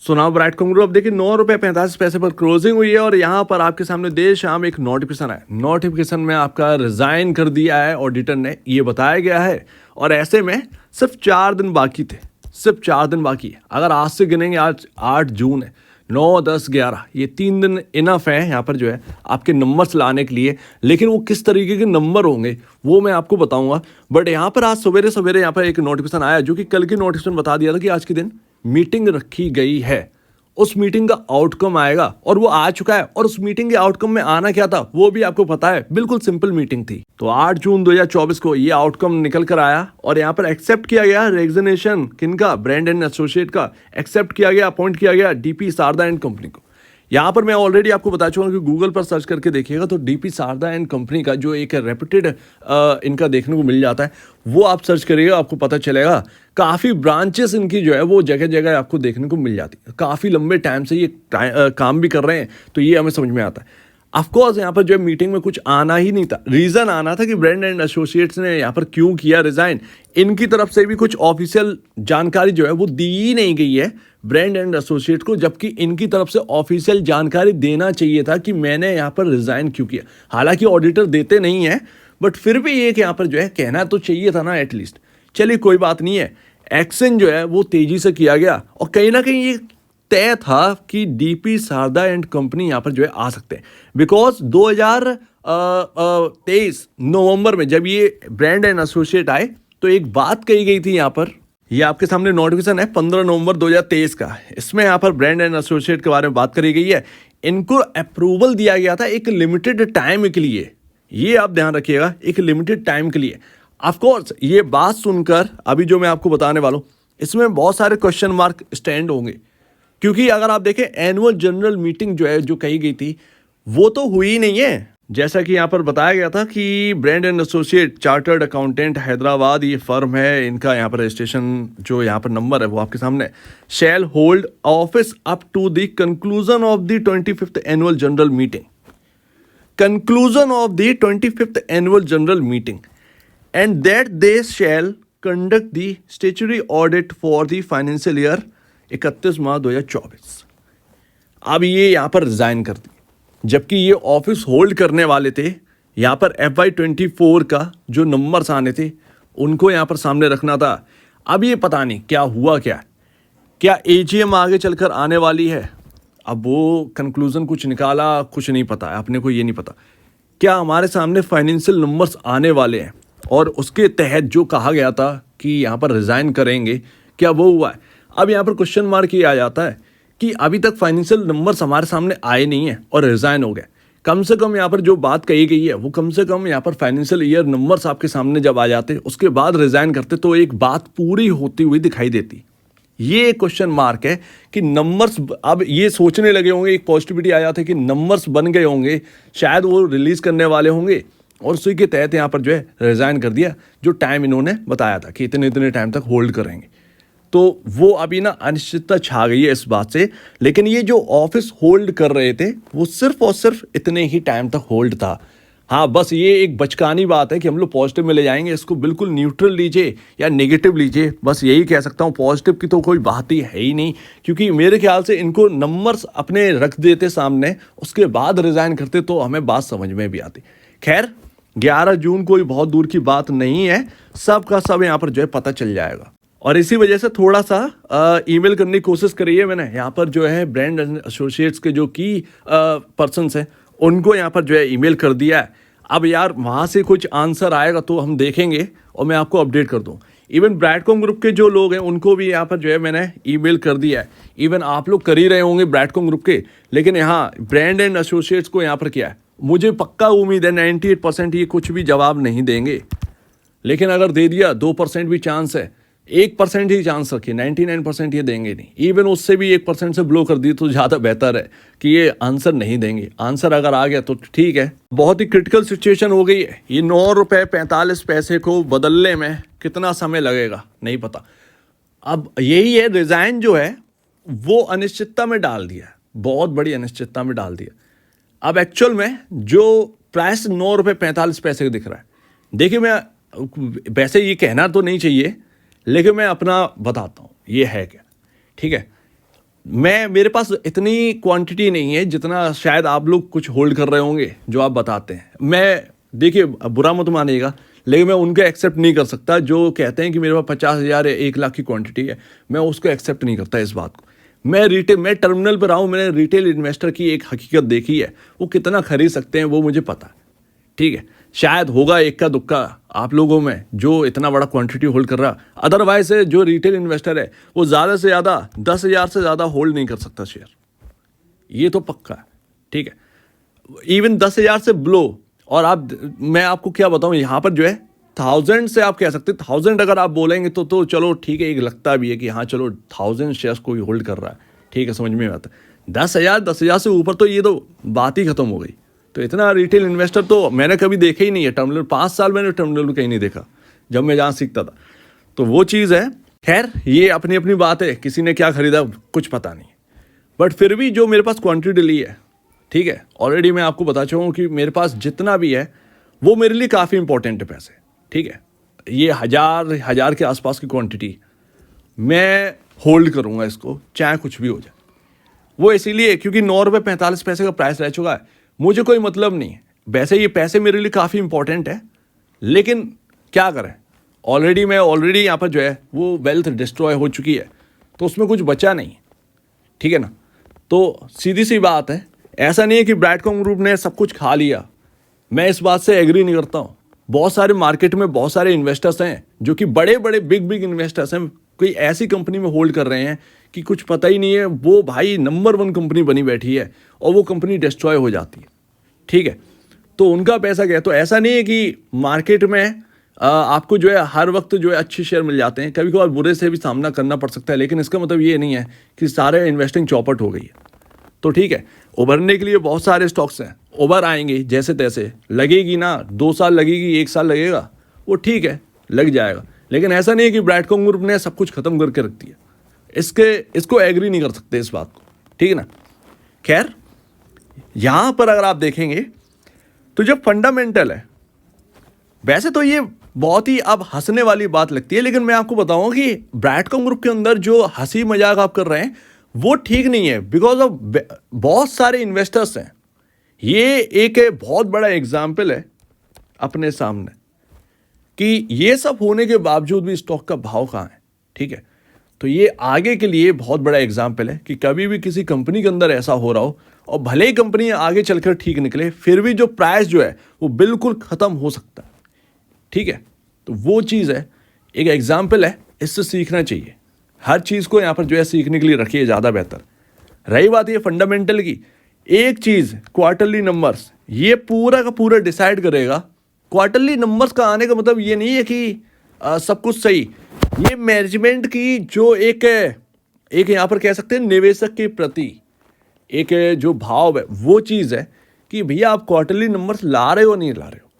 सुनाओ Brightcom group. अब देखिए 9 रुपये 45 पैसे पर क्लोजिंग हुई है और यहाँ पर आपके सामने देर शाम एक नोटिफिकेशन है। नोटिफिकेशन में आपका रिजाइन कर दिया है ऑडिटर ने, ये बताया गया है। और ऐसे में सिर्फ 4 दिन बाकी थे, सिर्फ 4 दिन बाकी है। अगर आज से गिनेंगे, आज 8 जून है, 9, 10, 11, ये 3 दिन इनफ है यहाँ पर जो है आपके नंबर्स लाने के लिए। लेकिन वो किस तरीके के नंबर होंगे वो मैं आपको बताऊंगा। बट यहाँ पर आज सवेरे सवेरे यहाँ पर एक नोटिफिकेशन आया जो कि कल की नोटिफिकेशन बता दिया था कि आज के दिन मीटिंग रखी गई है। उस मीटिंग का आउटकम आएगा और वो आ चुका है। और उस मीटिंग के आउटकम में आना क्या था वो भी आपको पता है, बिल्कुल सिंपल मीटिंग थी। तो 8 जून 2024 को ये आउटकम निकल कर आया और यहाँ पर एक्सेप्ट किया गया रेजिग्नेशन किनका, ब्रांड एंड एसोसिएट का एक्सेप्ट किया गया, अपॉइंट किया गया डीपी शारदा एंड कंपनी को। यहाँ पर मैं ऑलरेडी आपको बता चुका हूँ कि गूगल पर सर्च करके देखिएगा तो डीपी शारदा एंड कंपनी का जो एक रेप्यूटेड इनका देखने को मिल जाता है, वो आप सर्च करिएगा, आपको पता चलेगा। काफ़ी ब्रांचेस इनकी जो है वो जगह जगह आपको देखने को मिल जाती है। काफ़ी लंबे टाइम से ये काम भी कर रहे हैं, तो ये हमें समझ में आता है। ऑफकोर्स यहाँ पर जो मीटिंग में कुछ आना ही नहीं था, रीज़न आना था कि ब्रांड एंड एसोसिएट्स ने यहाँ पर क्यों किया रिजाइन। इनकी तरफ से भी कुछ ऑफिशियल जानकारी जो है वो दी ही नहीं गई है ब्रांड एंड एसोसिएट को, जबकि इनकी तरफ से ऑफिशियल जानकारी देना चाहिए था कि मैंने यहाँ पर रिजाइन क्यों किया। हालांकि ऑडिटर देते नहीं है, बट फिर भी एक यहाँ पर जो है कहना तो चाहिए था ना एटलीस्ट। चलिए कोई बात नहीं है, एक्शन जो है वो तेजी से किया गया और कहीं ना कहीं ये तय था कि डीपी शारदा एंड कंपनी यहाँ पर जो है आ सकते हैं। बिकॉज 2023 नवंबर में जब ये ब्रांड एंड एसोसिएट आए तो एक बात कही गई थी यहाँ पर, ये आपके सामने नोटिफिकेशन है 15 नवंबर 2023 का। इसमें यहाँ पर ब्रांड एंड एसोसिएट के बारे में बात करी गई है। इनको अप्रूवल दिया गया था एक लिमिटेड टाइम के लिए, ये आप ध्यान रखिएगा, एक लिमिटेड टाइम के लिए। ऑफकोर्स ये बात सुनकर अभी जो मैं आपको बताने वाला हूँ इसमें बहुत सारे क्वेश्चन मार्क स्टैंड होंगे, क्योंकि अगर आप देखें एनुअल जनरल मीटिंग जो है जो कही गई थी वो तो हुई ही नहीं है। जैसा कि यहाँ पर बताया गया था कि brand and associate chartered accountant Hyderabad ये फर्म है, इनका यहाँ पर रजिस्ट्रेशन जो यहाँ पर नंबर है वो आपके सामने, shall hold office up to the conclusion of the 25th annual general meeting, conclusion of the 25th annual general meeting and that they shall conduct the statutory audit for the financial year 31 March 2024। अब ये यहाँ पर resign कर दी, जबकि ये office hold करने वाले थे। यहाँ पर FY24 का जो नंबर्स आने थे उनको यहाँ पर सामने रखना था। अब ये पता नहीं क्या हुआ, क्या AGM आगे चलकर आने वाली है। अब वो कंक्लूजन कुछ निकाला, कुछ नहीं पता है अपने को, ये नहीं पता क्या हमारे सामने फाइनेंशियल नंबर्स आने वाले हैं और उसके तहत जो कहा गया था कि यहाँ पर रिजाइन करेंगे, क्या वो हुआ है। अब यहाँ पर क्वेश्चन मार्क ये आ जाता है कि अभी तक फाइनेंशियल नंबर्स हमारे सामने आए नहीं है और रिजाइन हो गए। कम से कम यहाँ पर जो बात कही गई है वो कम से कम यहाँ पर फाइनेंशियल ईयर नंबर्स आपके सामने जब आ जाते उसके बाद रिजाइन करते तो एक बात पूरी होती हुई दिखाई देती। ये एक क्वेश्चन मार्क है कि नंबर्स, अब ये सोचने लगे होंगे, एक पॉजिटिविटी आ जाती है कि नंबर्स बन गए होंगे, शायद वो रिलीज करने वाले होंगे और उसी के तहत यहाँ पर जो है रिजाइन कर दिया, जो टाइम इन्होंने बताया था कि इतने इतने टाइम तक होल्ड करेंगे। तो वो अभी ना अनिश्चितता छा गई है इस बात से। लेकिन ये जो ऑफिस होल्ड कर रहे थे वो सिर्फ और सिर्फ इतने ही टाइम तक होल्ड था। हाँ, बस ये एक बचकानी बात है कि हम लोग पॉजिटिव में ले जाएंगे, इसको बिल्कुल न्यूट्रल लीजिए या नेगेटिव लीजिए, बस यही कह सकता हूँ। पॉजिटिव की तो कोई बात ही है ही नहीं, क्योंकि मेरे ख्याल से इनको नंबर्स अपने रख देते सामने, उसके बाद रिजाइन करते तो हमें बात समझ में भी आती। खैर 11 जून कोई बहुत दूर की बात नहीं है, सब का सब यहाँ पर जो है पता चल जाएगा। और इसी वजह से थोड़ा सा ईमेल करने की कोशिश करी है मैंने। यहाँ पर जो है ब्रांड एंड एसोसिएट्स के जो की पर्सन्स हैं उनको यहाँ पर जो है ईमेल कर दिया है। अब यार वहाँ से कुछ आंसर आएगा तो हम देखेंगे और मैं आपको अपडेट कर दूँ। इवन ब्राइटकॉम ग्रुप के जो लोग हैं उनको भी यहाँ पर जो है मैंने ईमेल कर दिया है। इवन आप लोग कर ही रहे होंगे ब्राइटकॉम ग्रुप के, लेकिन यहाँ ब्रांड एंड एसोसिएट्स को यहाँ पर किया है। मुझे पक्का उम्मीद है 98% ये कुछ भी जवाब नहीं देंगे, लेकिन अगर दे दिया 2% भी चांस है, 1% ही चांस रखिए, 99% ये देंगे नहीं। इवन उससे भी 1% से ब्लो कर दिए तो ज़्यादा बेहतर है कि ये आंसर नहीं देंगे। आंसर अगर आ गया तो ठीक है। बहुत ही क्रिटिकल सिचुएशन हो गई है। ये 9 रुपये 45 पैसे को बदलने में कितना समय लगेगा नहीं पता। अब यही है, रिजाइन जो है वो अनिश्चितता में डाल दिया, बहुत बड़ी अनिश्चितता में डाल दिया। अब एक्चुअल में जो प्राइस 9 रुपये 45 पैसे का दिख रहा है, देखिए मैं वैसे ये कहना तो नहीं चाहिए, लेकिन मैं अपना बताता हूँ ये है क्या। ठीक है, मेरे पास इतनी क्वांटिटी नहीं है जितना शायद आप लोग कुछ होल्ड कर रहे होंगे जो आप बताते हैं। मैं देखिए बुरा मत मानिएगा, लेकिन मैं उनको एक्सेप्ट नहीं कर सकता जो कहते हैं कि मेरे पास 50,000 या 1 लाख की क्वांटिटी है। मैं उसको एक्सेप्ट नहीं करता इस बात को। मैं टर्मिनल पर रहा हूँ, मैंने रिटेल इन्वेस्टर की एक हकीकत देखी है, वो कितना खरीद सकते हैं वो मुझे पता है। ठीक है, शायद होगा इक्का दुक्का आप लोगों में जो इतना बड़ा क्वांटिटी होल्ड कर रहा, अदरवाइज जो रिटेल इन्वेस्टर है वो ज़्यादा से ज़्यादा 10,000 से ज़्यादा होल्ड नहीं कर सकता शेयर, ये तो पक्का है। ठीक है, इवन 10,000 से बिलो। और मैं आपको क्या बताऊं, यहाँ पर जो है 1000 से आप कह सकते हैं, 1000 अगर आप बोलेंगे तो चलो ठीक है, एक लगता भी है कि हाँ चलो 1000 शेयर्स कोई होल्ड कर रहा है, ठीक है, समझ में आता है। 10,000 से ऊपर तो ये तो बात ही खत्म हो गई। तो इतना रिटेल इन्वेस्टर तो मैंने कभी देखा ही नहीं है टर्मिनल। 5 साल मैंने टर्मिनल में कहीं नहीं देखा जब मैं जहाँ सीखता था। तो वो चीज़ है। खैर ये अपनी अपनी बात है, किसी ने क्या खरीदा कुछ पता नहीं, बट फिर भी जो मेरे पास क्वांटिटी ली है, ठीक है, ऑलरेडी मैं आपको बता चुका हूँ कि मेरे पास जितना भी है वो मेरे लिए काफ़ी इंपॉर्टेंट है पैसे। ठीक है, ये हजार के आसपास की क्वांटिटी मैं होल्ड करूँगा इसको, चाहे कुछ भी हो जाए। वो इसीलिए क्योंकि 9 रुपये 45 पैसे का प्राइस रह चुका है, मुझे कोई मतलब नहीं है। वैसे ये पैसे मेरे लिए काफ़ी इंपॉर्टेंट है, लेकिन क्या करें, ऑलरेडी यहाँ पर जो है वो वेल्थ डिस्ट्रॉय हो चुकी है, तो उसमें कुछ बचा नहीं। ठीक है ना, तो सीधी सी बात है, ऐसा नहीं है कि ब्रैडकॉम ग्रुप ने सब कुछ खा लिया। मैं इस बात से एग्री नहीं करता हूँ। बहुत सारे मार्केट में बहुत सारे इन्वेस्टर्स हैं जो कि बड़े बड़े बिग इन्वेस्टर्स हैं, कोई ऐसी कंपनी में होल्ड कर रहे हैं कि कुछ पता ही नहीं है, वो भाई नंबर 1 कंपनी बनी बैठी है और वो कंपनी डिस्ट्रॉय हो जाती है। ठीक है, तो उनका पैसा गया। तो ऐसा नहीं है कि मार्केट में आपको जो है हर वक्त जो है अच्छे शेयर मिल जाते हैं, कभी कभार बुरे से भी सामना करना पड़ सकता है, लेकिन इसका मतलब ये नहीं है कि सारे इन्वेस्टिंग चौपट हो गई है। तो ठीक है, उभरने के लिए बहुत सारे स्टॉक्स हैं, उभर आएंगे जैसे तैसे। लगेगी ना 2 साल लगेगी, 1 साल लगेगा, वो ठीक है लग जाएगा, लेकिन ऐसा नहीं है कि ब्रैडकॉम ग्रुप ने सब कुछ खत्म करके रख दिया। इसको एग्री नहीं कर सकते इस बात को, ठीक है ना। खैर यहां पर अगर आप देखेंगे तो जो फंडामेंटल है, वैसे तो ये बहुत ही अब हंसने वाली बात लगती है, लेकिन मैं आपको बताऊंगा कि ब्रैडकॉम ग्रुप के अंदर जो हंसी मजाक आप कर रहे हैं वो ठीक नहीं है, बिकॉज ऑफ बहुत सारे इन्वेस्टर्स हैं। ये एक बहुत बड़ा एग्जाम्पल है अपने सामने कि ये सब होने के बावजूद भी स्टॉक का भाव कहाँ है। ठीक है, तो ये आगे के लिए बहुत बड़ा एग्जाम्पल है कि कभी भी किसी कंपनी के अंदर ऐसा हो रहा हो और भले ही कंपनी आगे चलकर ठीक निकले, फिर भी जो प्राइस जो है वो बिल्कुल ख़त्म हो सकता है। ठीक है, तो वो चीज़ है, एक एग्जाम्पल है, इससे सीखना चाहिए। हर चीज़ को यहाँ पर जो है सीखने के लिए रखिए, ज़्यादा बेहतर। रही बात ये फंडामेंटल की, एक चीज़ क्वार्टरली नंबर्स ये पूरा का पूरा डिसाइड करेगा। क्वार्टरली नंबर्स का आने का मतलब ये नहीं है कि सब कुछ सही, ये मैनेजमेंट की जो एक यहाँ पर कह सकते हैं निवेशक के प्रति एक जो भाव है, वो चीज़ है कि भैया आप क्वार्टरली नंबर्स ला रहे हो नहीं ला रहे हो।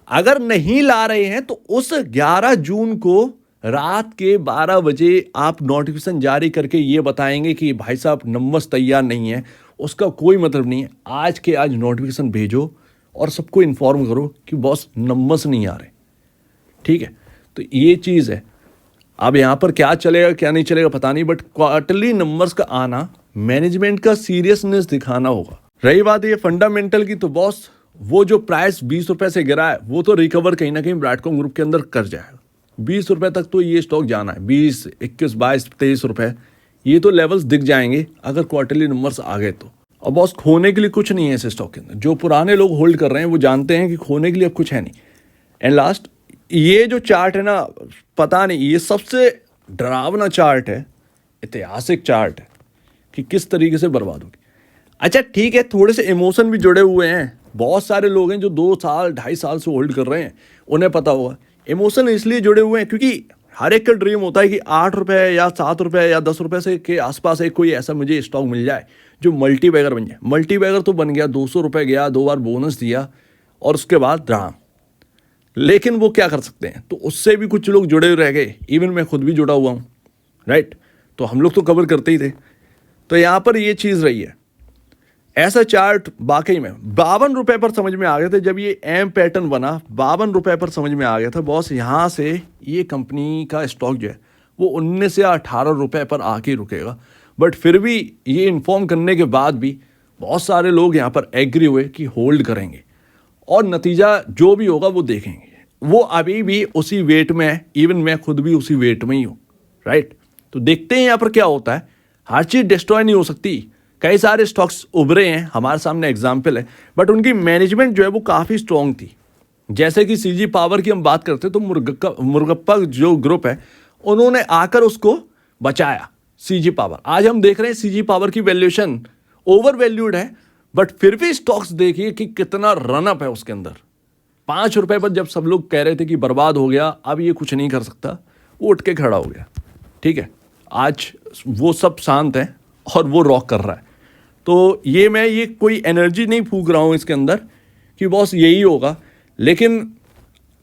अगर नहीं ला रहे हैं तो उस 11 जून को रात के 12 बजे आप नोटिफिकेशन जारी करके ये बताएंगे कि भाई साहब नंबर्स तैयार नहीं है, उसका कोई मतलब नहीं है। आज के आज नोटिफिकेशन भेजो और सबको इन्फॉर्म करो कि बॉस नंबर्स नहीं आ रहे। ठीक है, तो ये चीज़ है। अब यहाँ पर क्या चलेगा क्या नहीं चलेगा पता नहीं, बट क्वार्टरली नंबर्स का आना मैनेजमेंट का सीरियसनेस दिखाना होगा। रही बात ये फंडामेंटल की, तो बॉस वो जो प्राइस 20 रुपए से गिरा है वो तो रिकवर कहीं ना कहीं ब्रैडकॉम ग्रुप के अंदर कर जाएगा। 20 रुपए तक तो ये स्टॉक जाना है, 20, 21, 22, 23 रुपए, ये तो लेवल्स दिख जाएंगे अगर क्वार्टरली नंबर्स आ गए तो। और बॉस खोने के लिए कुछ नहीं है इस स्टॉक के अंदर। जो पुराने लोग होल्ड कर रहे हैं वो जानते हैं कि खोने के लिए अब कुछ है नहीं। एंड लास्ट, ये जो चार्ट है ना, पता नहीं, ये सबसे डरावना चार्ट है, ऐतिहासिक चार्ट है कि किस तरीके से बर्बाद होगी। अच्छा ठीक है, थोड़े से इमोशन भी जुड़े हुए हैं। बहुत सारे लोग हैं जो 2 साल 2.5 साल से होल्ड कर रहे हैं, उन्हें पता होगा। इमोशन इसलिए जुड़े हुए हैं क्योंकि हर एक का ड्रीम होता है कि 8 रुपये या 7 रुपये या 10 रुपये से के आसपास एक कोई ऐसा मुझे स्टॉक मिल जाए जो मल्टी बैगर बन जाए। मल्टी बैगर तो बन गया, 200 रुपये गया, 2 बार बोनस दिया और उसके बाद राम। लेकिन वो क्या कर सकते हैं, तो उससे भी कुछ लोग जुड़े रह गए। इवन मैं खुद भी जुड़ा हुआ हूँ, राइट। तो हम लोग तो कवर करते ही थे। तो यहाँ पर ये चीज़ रही है। ऐसा चार्ट वाकई में 52 रुपये पर समझ में आ गए थे जब ये एम पैटर्न बना। 52 रुपये पर समझ में आ गया था बॉस, यहाँ से ये कंपनी का स्टॉक जो है वो 19 या 18 रुपये पर आके रुकेगा। बट फिर भी ये इन्फॉर्म करने के बाद भी बहुत सारे लोग यहाँ पर एग्री हुए कि होल्ड करेंगे और नतीजा जो भी होगा वो देखेंगे। वो अभी भी उसी वेट में है, इवन मैं खुद भी उसी वेट में ही हूँ, राइट। तो देखते हैं यहाँ पर क्या होता है। हर चीज़ डिस्ट्रॉय नहीं हो सकती। कई सारे स्टॉक्स उभरे हैं, हमारे सामने एग्जाम्पल है, बट उनकी मैनेजमेंट जो है वो काफ़ी स्ट्रॉन्ग थी। जैसे कि सीजी पावर की हम बात करते हैं तो मुर्गप्पा जो ग्रुप है उन्होंने आकर उसको बचाया, सीजी पावर। आज हम देख रहे हैं सीजी पावर की वैल्यूएशन ओवर वैल्यूड है, बट फिर भी स्टॉक्स देखिए कि कितना रनअप है उसके अंदर। 5 रुपए पर जब सब लोग कह रहे थे कि बर्बाद हो गया, अब ये कुछ नहीं कर सकता, वो उठ के खड़ा हो गया, ठीक है। आज वो सब शांत है और वो रॉक कर रहा है। तो मैं कोई एनर्जी नहीं फूंक रहा हूँ इसके अंदर कि बॉस यही होगा, लेकिन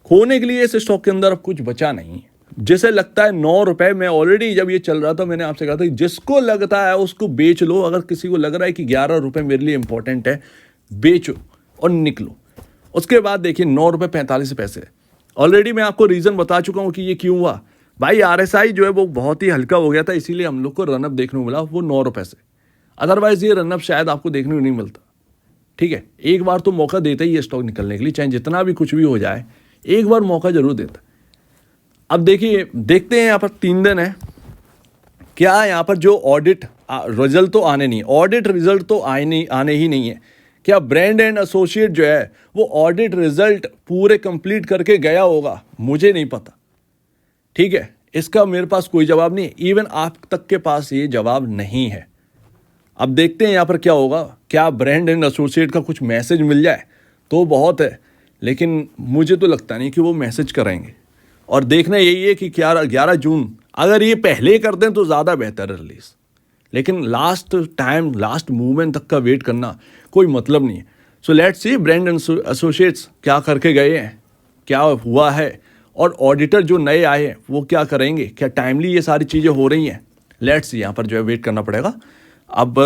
खोने के लिए इस स्टॉक के अंदर अब कुछ बचा नहीं है। जिसे लगता है 9 रुपए, मैं ऑलरेडी जब ये चल रहा था मैंने आपसे कहा था जिसको लगता है उसको बेच लो। अगर किसी को लग रहा है कि 11 रुपए मेरे लिए इंपॉर्टेंट है, बेचो और निकलो। उसके बाद देखिए 9 रुपए 45 पैसे। ऑलरेडी मैं आपको रीज़न बता चुका हूँ कि ये क्यों हुआ। भाई RSI जो है वो बहुत ही हल्का हो गया था, इसीलिए हम लोग को रनअप देखने को मिला वो 9 रुपए से। अदरवाइज ये रनअप शायद आपको देखने को नहीं मिलता, ठीक है। एक बार तो मौका देता ही है स्टॉक निकलने के लिए, चाहे जितना भी कुछ भी हो जाए, एक बार मौका जरूर देता। अब देखिए, देखते हैं यहाँ पर 3 दिन है क्या यहाँ पर जो ऑडिट रिजल्ट तो आने नहीं, ऑडिट रिजल्ट तो आने ही नहीं है। क्या ब्रांड एंड एसोसिएट जो है वो ऑडिट रिजल्ट पूरे कंप्लीट करके गया होगा? मुझे नहीं पता, ठीक है। इसका मेरे पास कोई जवाब नहीं है, इवन आप तक के पास ये जवाब नहीं है। अब देखते हैं यहाँ पर क्या होगा। क्या ब्रांड एंड एसोसिएट का कुछ मैसेज मिल जाए तो बहुत है, लेकिन मुझे तो लगता नहीं कि वो मैसेज करेंगे। और देखना यही है कि 11 जून अगर ये पहले कर दें तो ज़्यादा बेहतर है रिलीज़, लेकिन लास्ट मूवमेंट तक का वेट करना कोई मतलब नहीं है। So let's see brand and associates क्या करके गए हैं, क्या हुआ है, और ऑडिटर जो नए आए हैं वो क्या करेंगे, क्या टाइमली ये सारी चीज़ें हो रही हैं। लेट्स सी, यहाँ पर जो है वेट करना पड़ेगा अब।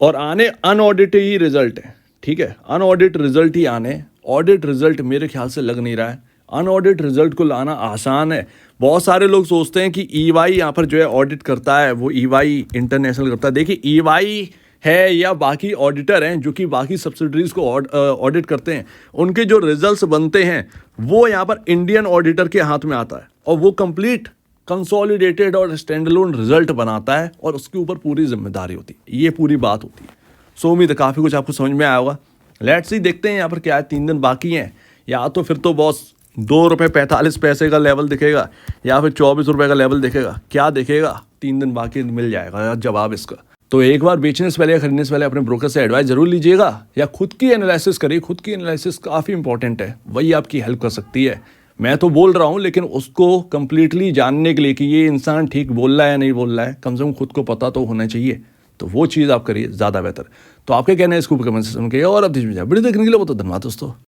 और आने अनऑडिटेड ही रिजल्ट है, ठीक है। अनऑडिट रिजल्ट ही आने, ऑडिट रिजल्ट मेरे ख्याल से लग नहीं रहा है। अनऑडिट रिजल्ट को लाना आसान है। बहुत सारे लोग सोचते हैं कि EY यहाँ पर जो है ऑडिट करता है, वो EY इंटरनेशनल करता है। देखिए EY है या बाकी ऑडिटर हैं जो कि बाकी सब्सिडरीज को ऑडिट करते हैं, उनके जो रिजल्ट्स बनते हैं वो यहाँ पर इंडियन ऑडिटर के हाथ में आता है और वो कंप्लीट कंसोलिडेटेड और स्टैंडअलोन रिजल्ट बनाता है और उसके ऊपर पूरी जिम्मेदारी होती है। ये पूरी बात होती है। सो उम्मीद है काफ़ी कुछ आपको समझ में आया होगा। लेट्स सी, देखते हैं यहाँ पर क्या है। 3 दिन बाकी हैं, या तो फिर तो बॉस 2 रुपये 45 पैसे का लेवल दिखेगा या फिर 24 रुपये का लेवल दिखेगा। क्या दिखेगा, 3 दिन बाकी मिल जाएगा जवाब इसका। तो एक बार बेचने से पहले या खरीदने से पहले अपने ब्रोकर से एडवाइस जरूर लीजिएगा, या खुद की एनालिसिस करिए। खुद की एनालिसिस काफ़ी इंपॉर्टेंट है, वही आपकी हेल्प कर सकती है। मैं तो बोल रहा हूँ, लेकिन उसको कंप्लीटली जानने के लिए कि ये इंसान ठीक बोल रहा है या नहीं बोल रहा है, कम से कम खुद को पता तो होना चाहिए। तो वो चीज़ आप करिए, ज़्यादा बेहतर। तो आपके कहना है इसको कमेंट सेक्शन में कहिए, और अब वीडियो देखने के लिए बहुत धन्यवाद दोस्तों।